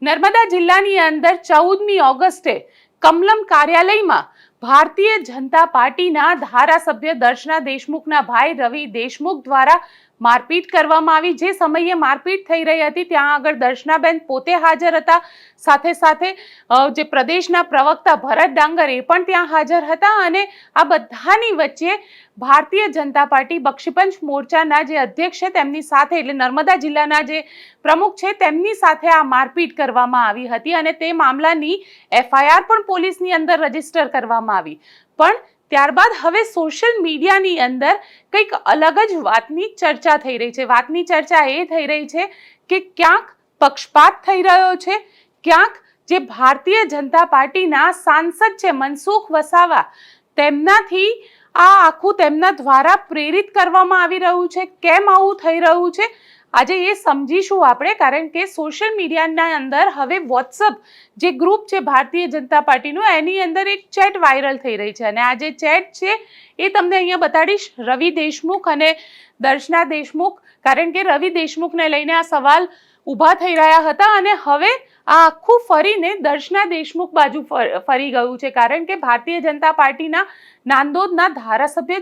નર્મદા જિલ્લાની અંદર 14મી ઓગસ્ટે કમલમ કાર્યાલયમાં ભારતીય જનતા પાર્ટીના ધારાસભ્ય દર્શના દેશમુખના ભાઈ રવિ દેશમુખ દ્વારા મારપીટ કરવામાં આવી। જે સમયે મારપીટ થઈ રહી હતી ત્યાં આગળ દર્શનાબેન પોતે હાજર હતા, સાથે સાથે જે પ્રદેશના પ્રવક્તા ભરત ડાંગર એ પણ ત્યાં હાજર હતા અને આ બધાની વચ્ચે ભારતીય જનતા પાર્ટી બક્ષીપંચ મોરચાના જે અધ્યક્ષ છે તેમની સાથે, એટલે નર્મદા જિલ્લાના જે પ્રમુખ છે તેમની સાથે આ મારપીટ કરવામાં આવી હતી અને તે મામલાની FIR પણ પોલીસની અંદર રજીસ્ટર કરવામાં આવી। પણ ત્યારબાદ હવે સોશિયલ મીડિયાની અંદર કંઈક અલગ જ વાતની ચર્ચા થઈ રહી છે। વાતની ચર્ચા એ થઈ રહી છે કે ક્યાંક પક્ષપાત થઈ રહ્યો છે, ક્યાંક જે ભારતીય જનતા પાર્ટીના સાંસદ છે મનસુખ વસાવા તેમનાથી આ આખું તેમના દ્વારા પ્રેરિત કરવામાં આવી રહ્યું છે। કેમ આવું થઈ રહ્યું છે આજે એ સમજીશું આપણે, કારણ કે સોશિયલ મીડિયાના અંદર હવે વોટ્સઅપ જે ગ્રુપ છે ભારતીય જનતા પાર્ટીનું એની અંદર એક ચેટ વાયરલ થઈ રહી છે અને આ જે ચેટ છે એ તમને અહીંયા બતાડીશ। રવિ દેશમુખ અને દર્શના દેશમુખ, કારણ કે રવિ દેશમુખને લઈને આ સવાલ ઊભા થઈ રહ્યા હતા અને હવે આ આખું ફરીને દર્શના દેશમુખ બાજુ ફરી ગયું છે, કારણ કે ભારતીય જનતા પાર્ટીના નાંદોદના ધારાસભ્ય